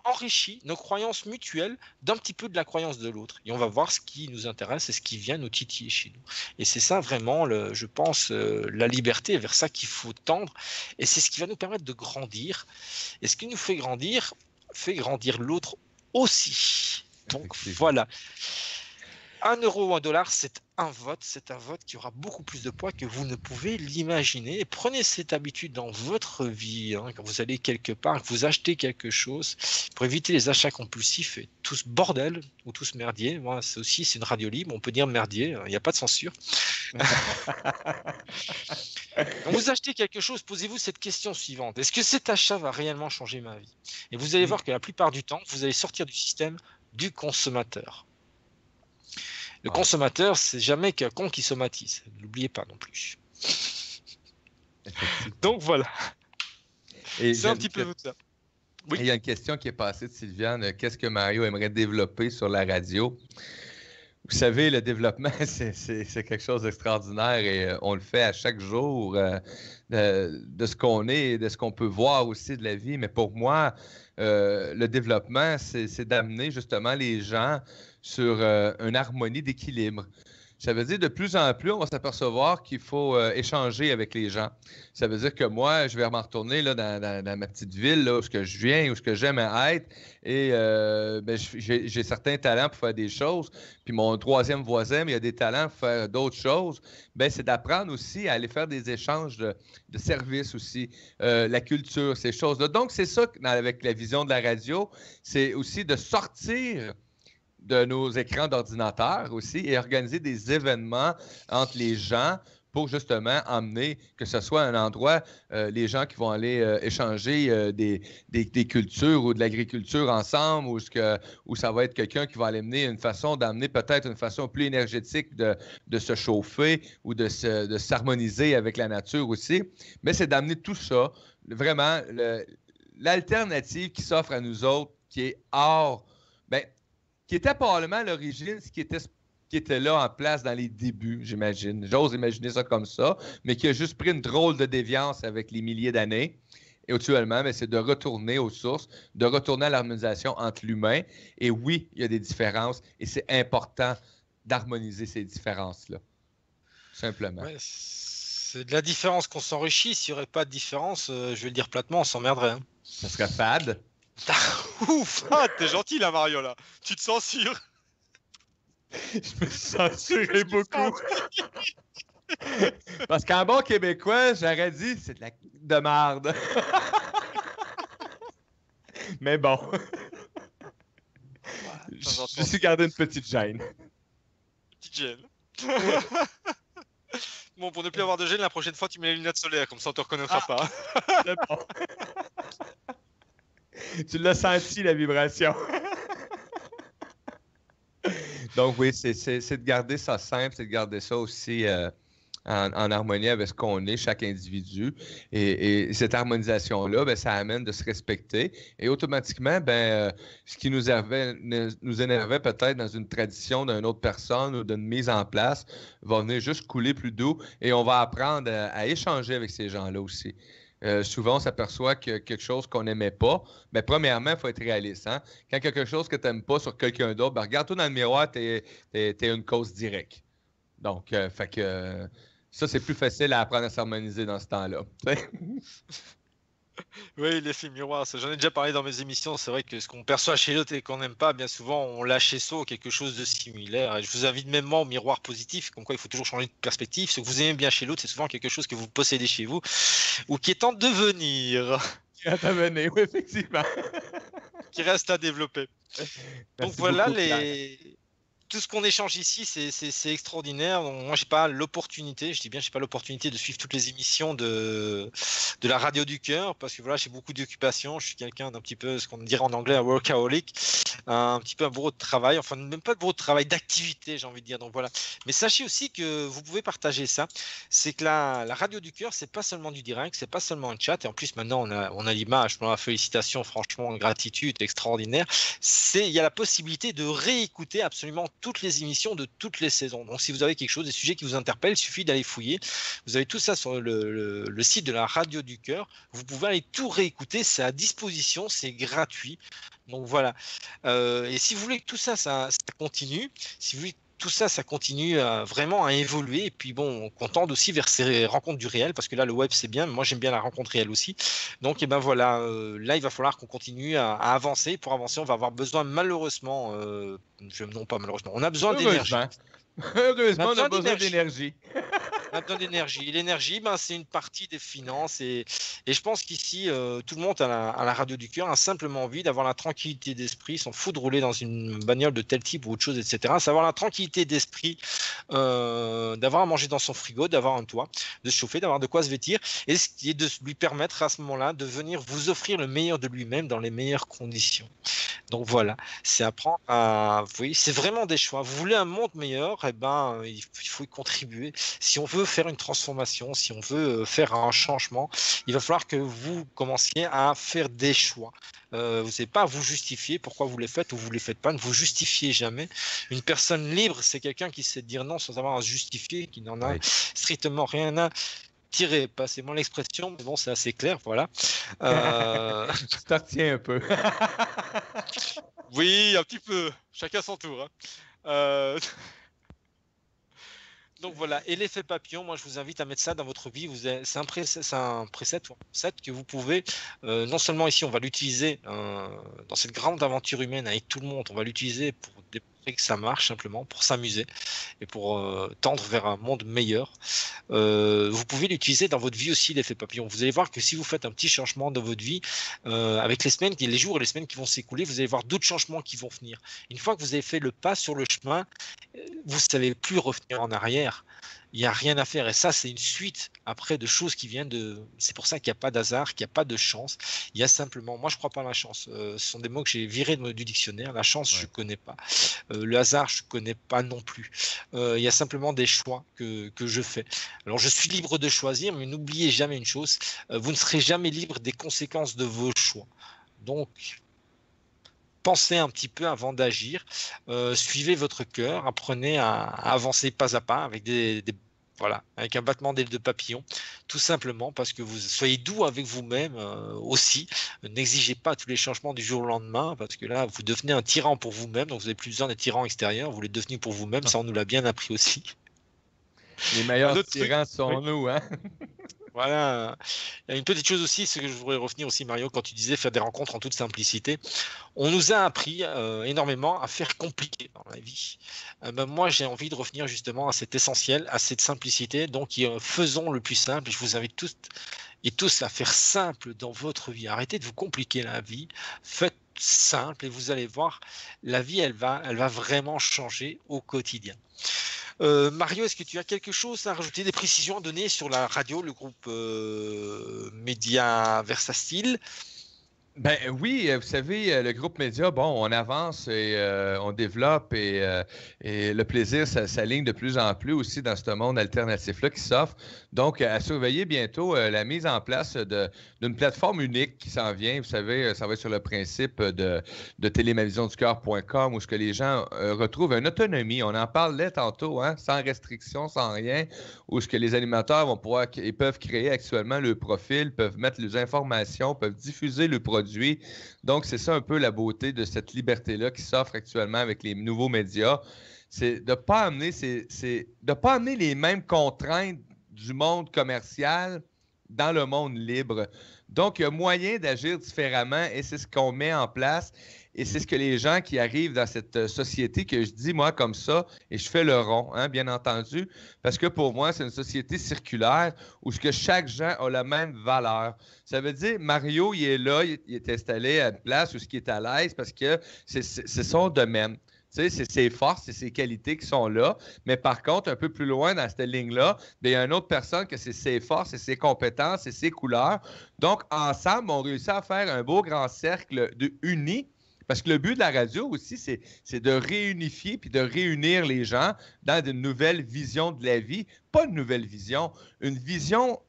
enrichi nos croyances mutuelles d'un petit peu de la croyance de l'autre. Et on va voir ce qui nous intéresse et ce qui vient nous titiller chez nous. Et c'est ça vraiment, je pense, la liberté, vers ça qu'il faut tendre. Et c'est ce qui va nous permettre de grandir. Et ce qui nous fait grandir l'autre aussi. Donc voilà. 1 euro ou 1 dollar, c'est un vote qui aura beaucoup plus de poids que vous ne pouvez l'imaginer. Et prenez cette habitude dans votre vie, hein, quand vous allez quelque part, que vous achetez quelque chose, pour éviter les achats compulsifs et tout ce bordel ou tout ce merdier. Moi, c'est une radio libre, on peut dire merdier, il n'y a pas de censure. Quand vous achetez quelque chose, posez-vous cette question suivante. Est-ce que cet achat va réellement changer ma vie? Et vous allez voir que la plupart du temps, vous allez sortir du système du consommateur. Le consommateur, c'est jamais qu'un con qui somatise. N'oubliez pas non plus. Donc voilà. C'est un petit peu ça. Oui. Il y a une question qui est passée de Sylviane. Qu'est-ce que Mario aimerait développer sur la radio? Vous savez, le développement, c'est quelque chose d'extraordinaire et on le fait à chaque jour de ce qu'on est et de ce qu'on peut voir aussi de la vie. Mais pour moi, le développement, c'est d'amener justement les gens sur une harmonie d'équilibre. Ça veut dire de plus en plus, on va s'apercevoir qu'il faut échanger avec les gens. Ça veut dire que moi, je vais m'en retourner là, dans ma petite ville, là, où je viens, où j'aime être, et j'ai certains talents pour faire des choses. Puis mon troisième voisin, il a des talents pour faire d'autres choses. C'est d'apprendre aussi à aller faire des échanges de services aussi, la culture, ces choses-là. Donc, c'est ça, avec la vision de la radio, c'est aussi de sortir de nos écrans d'ordinateur aussi et organiser des événements entre les gens pour justement emmener, que ce soit un endroit, les gens qui vont aller échanger des cultures ou de l'agriculture ensemble ou ça va être quelqu'un qui va aller d'amener peut-être une façon plus énergétique de se chauffer ou de s'harmoniser avec la nature aussi. Mais c'est d'amener tout ça, vraiment, l'alternative qui s'offre à nous autres, qui est hors, qui était probablement à l'origine ce qui était là en place dans les débuts, j'imagine. J'ose imaginer ça comme ça, mais qui a juste pris une drôle de déviance avec les milliers d'années. Et actuellement, c'est de retourner aux sources, de retourner à l'harmonisation entre l'humain. Et oui, il y a des différences et c'est important d'harmoniser ces différences-là. Simplement. Ouais, c'est de la différence qu'on s'enrichit. S'il n'y aurait pas de différence, je vais le dire platement, on s'emmerderait. Hein. Ça serait fade. Ouf, t'es gentil là, Mario, là. Tu te censures. Je me censurais beaucoup. Parce qu'en bon québécois, j'aurais dit c'est de marde. Mais bon. Je suis gardé une petite gêne. Petite gêne. Bon, pour ne plus avoir de gêne, la prochaine fois, tu mets les lunettes solaires, comme ça on te reconnaîtra pas. C'est bon. Tu l'as senti, la vibration. Donc oui, c'est de garder ça simple, c'est de garder ça aussi en harmonie avec ce qu'on est, chaque individu. Et cette harmonisation-là, ben, ça amène de se respecter. Et automatiquement, ce qui nous énervait peut-être dans une tradition d'une autre personne ou d'une mise en place va venir juste couler plus doux et on va apprendre à échanger avec ces gens-là aussi. Souvent, on s'aperçoit que quelque chose qu'on n'aimait pas, mais premièrement, il faut être réaliste. Hein? Quand quelque chose que tu n'aimes pas sur quelqu'un d'autre, regarde-toi dans le miroir, tu es une cause directe. Donc, ça, c'est plus facile à apprendre à s'harmoniser dans ce temps-là. Oui, l'effet miroir, j'en ai déjà parlé dans mes émissions. C'est vrai que ce qu'on perçoit chez l'autre et qu'on n'aime pas, bien souvent, on l'a chez soi ou quelque chose de similaire. Et je vous invite même au miroir positif, comme quoi il faut toujours changer de perspective. Ce que vous aimez bien chez l'autre, c'est souvent quelque chose que vous possédez chez vous ou qui est en devenir. Qui reste à venir, oui, effectivement. Qui reste à développer. Donc voilà tout ce qu'on échange ici, c'est extraordinaire. Donc, moi, j'ai pas l'opportunité, je dis bien, j'ai pas l'opportunité de suivre toutes les émissions de la radio du cœur parce que voilà, j'ai beaucoup d'occupations. Je suis quelqu'un d'un petit peu, ce qu'on dirait en anglais, un workaholic, un petit peu un bourreau de travail, enfin même pas de bourreau de travail, d'activité, j'ai envie de dire. Donc voilà. Mais sachez aussi que vous pouvez partager ça. C'est que la radio du cœur, c'est pas seulement du direct, c'est pas seulement un chat. Et en plus, maintenant, on a l'image. Félicitations, franchement, gratitude, extraordinaire. Il y a la possibilité de réécouter absolument toutes les émissions de toutes les saisons. Donc, si vous avez quelque chose, des sujets qui vous interpellent, il suffit d'aller fouiller. Vous avez tout ça sur le site de la Radio du Cœur. Vous pouvez aller tout réécouter. C'est à disposition. C'est gratuit. Donc, voilà. Et si vous voulez que tout ça, ça continue, si vous voulez tout ça, ça continue vraiment à évoluer. Et puis bon, on tende aussi vers ces rencontres du réel, parce que là, le web, c'est bien, mais moi, j'aime bien la rencontre réelle aussi. Donc, et ben voilà, là, il va falloir qu'on continue à avancer. Pour avancer, on va avoir besoin, malheureusement, non pas malheureusement, on a besoin d'énergie. Heureusement, on a besoin d'énergie. On a besoin d'énergie. L'énergie, c'est une partie des finances. Et je pense qu'ici, tout le monde à la Radio du Cœur a simplement envie d'avoir la tranquillité d'esprit, s'en fout de rouler dans une bagnole de tel type ou autre chose, etc. Savoir la tranquillité d'esprit, d'avoir à manger dans son frigo, d'avoir un toit, de se chauffer, d'avoir de quoi se vêtir, et de lui permettre à ce moment-là de venir vous offrir le meilleur de lui-même dans les meilleures conditions. Donc voilà, c'est apprendre à... Oui, c'est vraiment des choix. Vous voulez un monde meilleur, il faut y contribuer. Si on veut faire une transformation, si on veut faire un changement, il va falloir que vous commenciez à faire des choix. Vous n'avez pas à vous justifier pourquoi vous les faites ou vous les faites pas. Ne vous justifiez jamais. Une personne libre, c'est quelqu'un qui sait dire non sans avoir à se justifier, qui n'en a strictement rien à tirer. Passez-moi l'expression, mais bon, c'est assez clair, voilà. Tu t'en retiens un peu. Oui, un petit peu. Chacun son tour. Hein. Donc voilà, et l'effet papillon, moi je vous invite à mettre ça dans votre vie. C'est un preset que vous pouvez, non seulement ici on va l'utiliser dans cette grande aventure humaine avec tout le monde, on va l'utiliser pour démontrer que ça marche simplement, pour s'amuser et pour tendre vers un monde meilleur. Vous pouvez l'utiliser dans votre vie aussi, l'effet papillon. Vous allez voir que si vous faites un petit changement dans votre vie, avec les jours et les semaines qui vont s'écouler, vous allez voir d'autres changements qui vont venir. Une fois que vous avez fait le pas sur le chemin, vous ne savez plus revenir en arrière. Il n'y a rien à faire. Et ça, c'est une suite après de choses qui viennent de... C'est pour ça qu'il n'y a pas d'hasard, qu'il n'y a pas de chance. Il y a simplement... Moi, je ne crois pas à la chance. Ce sont des mots que j'ai virés du dictionnaire. La chance, je ne connais pas. Le hasard, je ne connais pas non plus. Il y a simplement des choix que je fais. Alors, je suis libre de choisir, mais n'oubliez jamais une chose. Vous ne serez jamais libre des conséquences de vos choix. Donc... pensez un petit peu avant d'agir, suivez votre cœur, apprenez à avancer pas à pas avec avec un battement d'ailes de papillon, tout simplement parce que vous soyez doux avec vous-même aussi. N'exigez pas tous les changements du jour au lendemain parce que là, vous devenez un tyran pour vous-même, donc vous n'avez plus besoin des tyrans extérieurs, vous les devenez pour vous-même, ça on nous l'a bien appris aussi. Les meilleurs tyrans sont nous, hein? Voilà. Il y a une petite chose aussi, c'est que je voudrais revenir aussi, Mario, quand tu disais faire des rencontres en toute simplicité. On nous a appris énormément à faire compliqué dans la vie. Moi, j'ai envie de revenir justement à cet essentiel, à cette simplicité. Donc, faisons le plus simple. Je vous invite tous et tous à faire simple dans votre vie. Arrêtez de vous compliquer la vie. Faites simple et vous allez voir, la vie, elle va vraiment changer au quotidien. Mario, est-ce que tu as quelque chose à rajouter, des précisions à donner sur la radio, le groupe Média Versatile? Ben oui, vous savez, le groupe Média, bon, on avance et on développe et le plaisir s'aligne de plus en plus aussi dans ce monde alternatif-là qui s'offre. Donc, à surveiller bientôt la mise en place d'une plateforme unique qui s'en vient. Vous savez, ça va être sur le principe de télémavisionducœur.com où ce que les gens retrouvent une autonomie. On en parlait tantôt, hein, sans restriction, sans rien, où ce que les animateurs vont pouvoir, ils peuvent créer actuellement le profil, peuvent mettre les informations, peuvent diffuser le produit. Donc, c'est ça un peu la beauté de cette liberté-là qui s'offre actuellement avec les nouveaux médias. C'est de ne pas amener les mêmes contraintes du monde commercial dans le monde libre. Donc, il y a moyen d'agir différemment et c'est ce qu'on met en place. Et c'est ce que les gens qui arrivent dans cette société que je dis, moi, comme ça, et je fais le rond, hein, bien entendu, parce que pour moi, c'est une société circulaire où ce que chaque gens a la même valeur. Ça veut dire, Mario, il est là, il est installé à une place où ce qui est à l'aise parce que c'est son domaine. Tu sais, c'est ses forces et ses qualités qui sont là. Mais par contre, un peu plus loin dans cette ligne-là, il y a une autre personne que c'est ses forces et ses compétences et ses couleurs. Donc, ensemble, on réussit à faire un beau grand cercle uni. Parce que le but de la radio aussi, c'est de réunifier puis de réunir les gens dans une nouvelle vision de la vie. Pas une nouvelle vision, une vision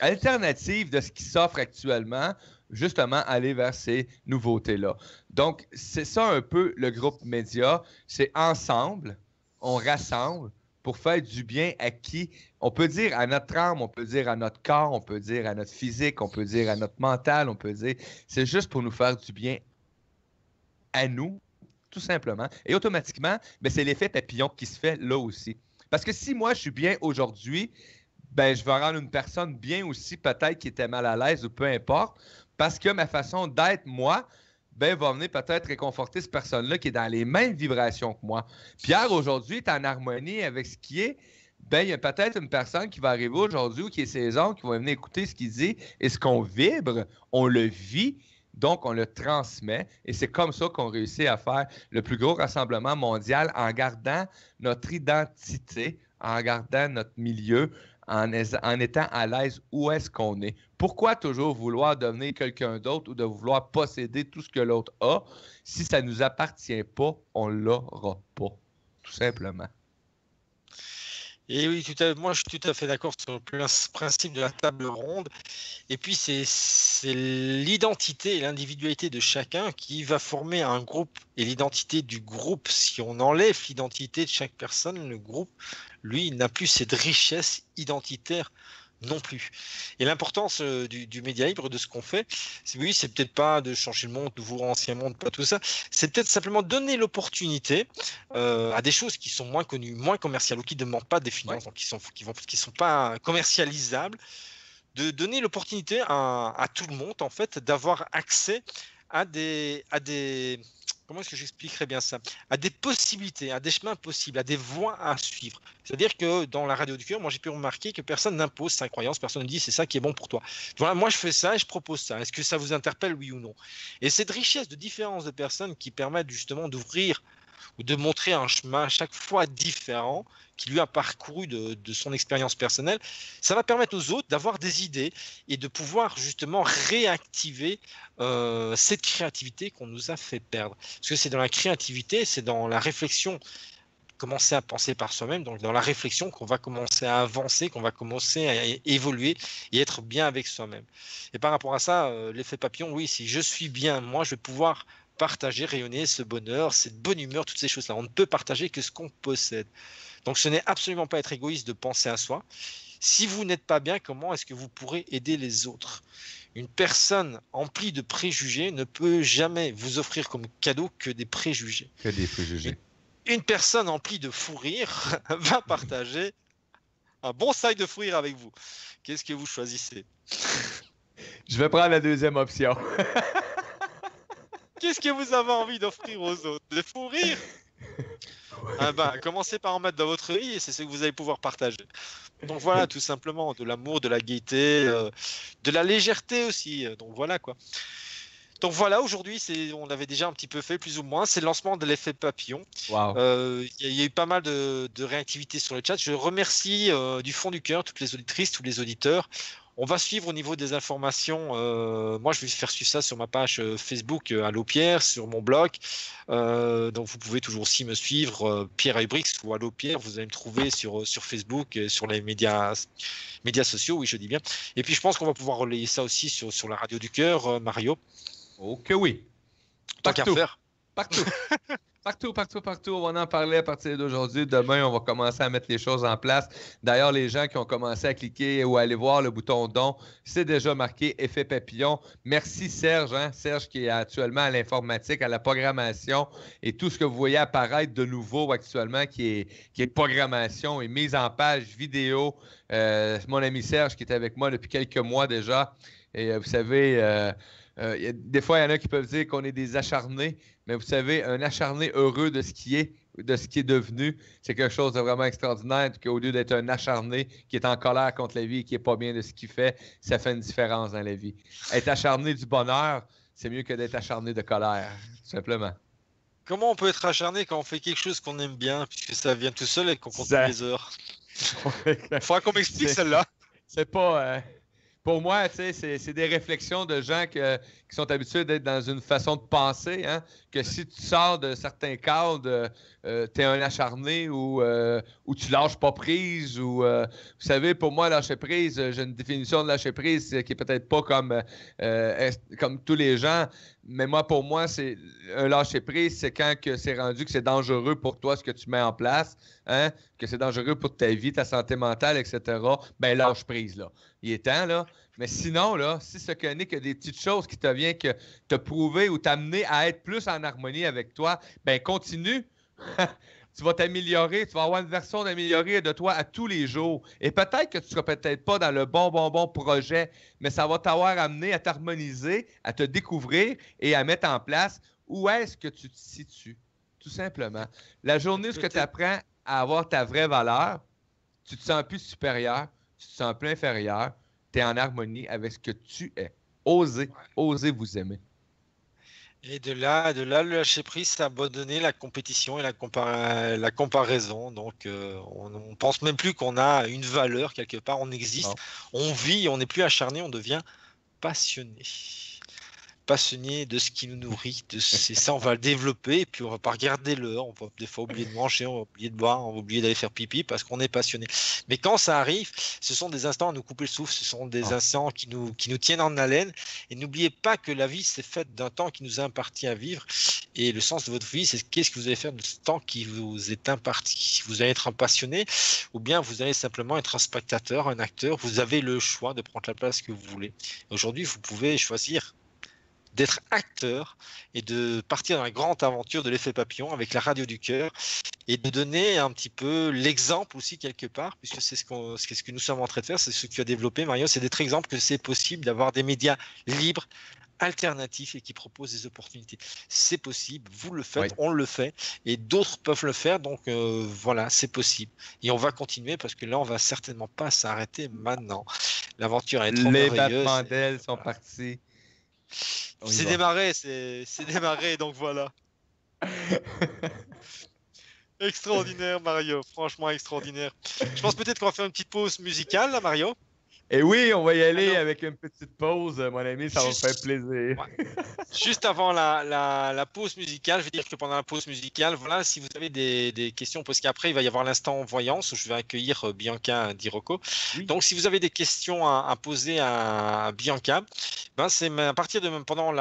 alternative de ce qui s'offre actuellement, justement aller vers ces nouveautés-là. Donc, c'est ça un peu le groupe Média. C'est ensemble, on rassemble pour faire du bien à qui? On peut dire à notre âme, on peut dire à notre corps, on peut dire à notre physique, on peut dire à notre mental, on peut dire... C'est juste pour nous faire du bien à nous, tout simplement. Et automatiquement, ben, c'est l'effet papillon qui se fait là aussi. Parce que si moi, je suis bien aujourd'hui, ben, je vais rendre une personne bien aussi, peut-être qui était mal à l'aise ou peu importe, parce que ma façon d'être, moi, ben, va venir peut-être réconforter cette personne-là qui est dans les mêmes vibrations que moi. Pierre, aujourd'hui, est en harmonie avec ce qui est. Ben, il y a peut-être une personne qui va arriver aujourd'hui ou qui est saison, qui va venir écouter ce qu'il dit et ce qu'on vibre, on le vit. Donc, on le transmet et c'est comme ça qu'on réussit à faire le plus gros rassemblement mondial en gardant notre identité, en gardant notre milieu, en étant à l'aise où est-ce qu'on est. Pourquoi toujours vouloir devenir quelqu'un d'autre ou de vouloir posséder tout ce que l'autre a? Si ça ne nous appartient pas, on ne l'aura pas, tout simplement. Et oui, moi je suis tout à fait d'accord sur le principe de la table ronde. Et puis c'est l'identité et l'individualité de chacun qui va former un groupe. Et l'identité du groupe, si on enlève l'identité de chaque personne, le groupe, lui, il n'a plus cette richesse identitaire non plus. Et l'importance du média libre, de ce qu'on fait, oui, c'est peut-être pas de changer le monde, nouveau, ancien monde, pas tout ça. C'est peut-être simplement donner l'opportunité à des choses qui sont moins connues, moins commerciales ou qui ne demandent pas des finances, donc qui sont pas commercialisables, de donner l'opportunité à tout le monde, en fait, d'avoir accès à des comment est-ce que j'expliquerais bien ça? À des possibilités, à des chemins possibles, à des voies à suivre. C'est-à-dire que dans la radio du cœur, moi j'ai pu remarquer que personne n'impose sa croyance, personne ne dit c'est ça qui est bon pour toi. Voilà, moi je fais ça et je propose ça. Est-ce que ça vous interpelle, oui ou non? Et cette richesse de différence de personnes qui permettent justement d'ouvrir ou de montrer un chemin à chaque fois différent qui lui a parcouru de son expérience personnelle, ça va permettre aux autres d'avoir des idées et de pouvoir justement réactiver cette créativité qu'on nous a fait perdre. Parce que c'est dans la créativité, c'est dans la réflexion, commencer à penser par soi-même, donc dans la réflexion qu'on va commencer à avancer, qu'on va commencer à évoluer et être bien avec soi-même. Et par rapport à ça, l'effet papillon, oui, si je suis bien, moi, je vais pouvoir partager, rayonner ce bonheur, cette bonne humeur, toutes ces choses-là. On ne peut partager que ce qu'on possède. Donc ce n'est absolument pas être égoïste de penser à soi. Si vous n'êtes pas bien, comment est-ce que vous pourrez aider les autres? Une personne emplie de préjugés ne peut jamais vous offrir comme cadeau que des préjugés. Que des préjugés. Une personne emplie de fou rire va partager un bon sac de fruits avec vous. Qu'est-ce que vous choisissez? Je vais prendre la deuxième option. Qu'est-ce que vous avez envie d'offrir aux autres? Des fous rires? Commencez par en mettre dans votre vie et c'est ce que vous allez pouvoir partager. Donc voilà, tout simplement, de l'amour, de la gaieté, de la légèreté aussi. Donc voilà quoi. Donc voilà, aujourd'hui, on avait déjà un petit peu fait, plus ou moins, c'est le lancement de l'effet papillon. Wow. Il y a eu pas mal de réactivité sur le chat. Je remercie du fond du cœur toutes les auditrices, tous les auditeurs. On va suivre au niveau des informations. Moi, je vais faire suivre ça sur ma page Facebook Allo Pierre, sur mon blog. Donc, vous pouvez toujours aussi me suivre, Pierre Aybrix ou Allo Pierre. Vous allez me trouver sur Facebook, sur les médias sociaux, oui, je dis bien. Et puis, je pense qu'on va pouvoir relayer ça aussi sur la radio du cœur, Mario. Ok, oui. Tant qu'à faire. Partout. Partout. On va en parler à partir d'aujourd'hui. Demain, on va commencer à mettre les choses en place. D'ailleurs, les gens qui ont commencé à cliquer ou à aller voir le bouton don, c'est déjà marqué Effet Papillon. Merci Serge, Serge qui est actuellement à l'informatique, à la programmation et tout ce que vous voyez apparaître de nouveau actuellement qui est programmation et mise en page vidéo. C'est mon ami Serge qui est avec moi depuis quelques mois déjà. Et vous savez... des fois, il y en a qui peuvent dire qu'on est des acharnés, mais vous savez, un acharné heureux de ce qui est devenu, c'est quelque chose de vraiment extraordinaire, qu'au lieu d'être un acharné qui est en colère contre la vie et qui n'est pas bien de ce qu'il fait, ça fait une différence dans la vie. Être acharné du bonheur, c'est mieux que d'être acharné de colère, tout simplement. Comment on peut être acharné quand on fait quelque chose qu'on aime bien, puisque ça vient tout seul et qu'on compte les heures? Il faudra qu'on m'explique celle-là. C'est pas... Pour moi, c'est des réflexions de gens qui sont habitués d'être dans une façon de penser, que si tu sors de certains cadres, tu es un acharné ou tu lâches pas prise. Vous savez, pour moi, lâcher prise, j'ai une définition de lâcher prise qui est peut-être pas comme tous les gens, mais pour moi, c'est un lâcher prise, c'est quand que c'est rendu que c'est dangereux pour toi ce que tu mets en place, que c'est dangereux pour ta vie, ta santé mentale, etc. Ben lâche prise, là. Il est temps, là. Mais sinon, là, si ce n'est que des petites choses qui te viennent que te prouver ou t'amener à être plus en harmonie avec toi, ben continue. Tu vas t'améliorer, tu vas avoir une version d'améliorer de toi à tous les jours. Et peut-être que tu ne seras peut-être pas dans le bon projet, mais ça va t'avoir amené à t'harmoniser, à te découvrir et à mettre en place où est-ce que tu te situes, tout simplement. La journée où tu apprends à avoir ta vraie valeur, tu te sens plus supérieur, tu te sens plus inférieur, tu es en harmonie avec ce que tu es. Osez vous aimer. Et de là, le lâcher prise, c'est abandonner la compétition et la comparaison. Donc, on ne pense même plus qu'on a une valeur quelque part. On existe, on vit, on n'est plus acharné, on devient passionné. Passionné de ce qui nous nourrit. C'est ça, on va le développer et puis on va pas regarder l'heure. On va des fois oublier de manger, on va oublier de boire, on va oublier d'aller faire pipi parce qu'on est passionné. Mais quand ça arrive, ce sont des instants à nous couper le souffle, ce sont des instants qui nous tiennent en haleine. Et n'oubliez pas que la vie, c'est faite d'un temps qui nous est imparti à vivre. Et le sens de votre vie, c'est qu'est-ce que vous allez faire de ce temps qui vous est imparti. Vous allez être un passionné ou bien vous allez simplement être un spectateur, un acteur. Vous avez le choix de prendre la place que vous voulez. Aujourd'hui, vous pouvez choisir d'être acteur et de partir dans la grande aventure de l'effet papillon avec la radio du cœur et de donner un petit peu l'exemple aussi quelque part, puisque c'est ce que nous sommes en train de faire, c'est ce que tu as développé, Mario, c'est d'être exemple que c'est possible d'avoir des médias libres, alternatifs et qui proposent des opportunités. C'est possible, vous le faites, on le fait et d'autres peuvent le faire, donc voilà, c'est possible. Et on va continuer parce que là, on va certainement pas s'arrêter maintenant. L'aventure est trop merveilleuse. Les battements d'ailes sont partis. C'est démarré, donc voilà. Extraordinaire, Mario. Franchement, extraordinaire. Je pense peut-être qu'on va faire une petite pause musicale, là, Mario. Et oui, on va y aller avec une petite pause, mon ami, ça va me faire plaisir. Ouais. Juste avant la pause musicale, je vais dire que pendant la pause musicale, voilà, si vous avez des questions, parce qu'après, il va y avoir l'instant voyance où je vais accueillir Bianca Di Rocco. Oui. Donc, si vous avez des questions à poser à Bianca, c'est à partir de pendant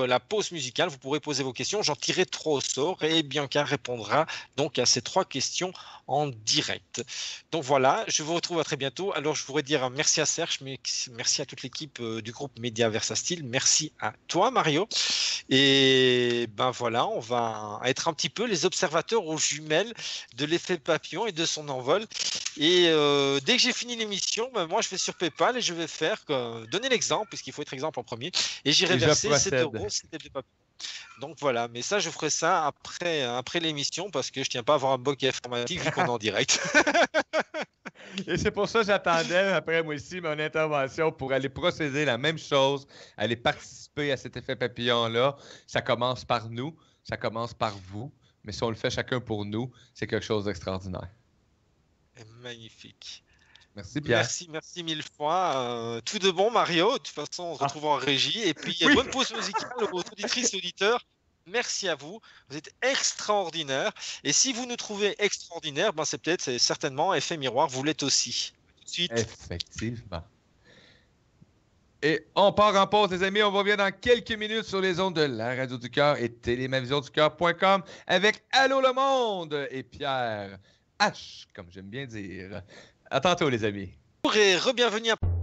la pause musicale, vous pourrez poser vos questions. J'en tirerai 3 au sort et Bianca répondra donc à ces 3 questions en direct. Donc voilà, je vous retrouve à très bientôt. Alors je voudrais dire merci à Serge, merci à toute l'équipe du groupe Média Versastile, merci à toi Mario. Et ben voilà, on va être un petit peu les observateurs aux jumelles de l'effet papillon et de son envol. Et dès que j'ai fini l'émission, ben moi je vais sur PayPal et je vais donner l'exemple, puisqu'il faut être exemple en premier, et j'irai verser 7 € de papillon. Donc voilà, mais ça je ferai ça après l'émission parce que je tiens pas à avoir un bokeh informatique vu qu'on est en direct. Et c'est pour ça que j'attendais après moi aussi mon intervention pour aller procéder la même chose, aller participer à cet effet papillon-là. Ça commence par nous, ça commence par vous, mais si on le fait chacun pour nous, c'est quelque chose d'extraordinaire. Magnifique. Merci Pierre. Merci mille fois. Tout de bon Mario. De toute façon, on se retrouve en régie. Et puis, oui. Bonne pause musicale aux auditrices et auditeurs. Merci à vous. Vous êtes extraordinaires. Et si vous nous trouvez extraordinaires, ben c'est certainement Effet Miroir. Vous l'êtes aussi. Tout de suite. Effectivement. Et on part en pause, les amis. On revient dans quelques minutes sur les ondes de la Radio du Cœur et télémavisionducoeur.com avec Allô le monde et Pierre H, comme j'aime bien dire. À tantôt, les amis. Et re-bienvenue à...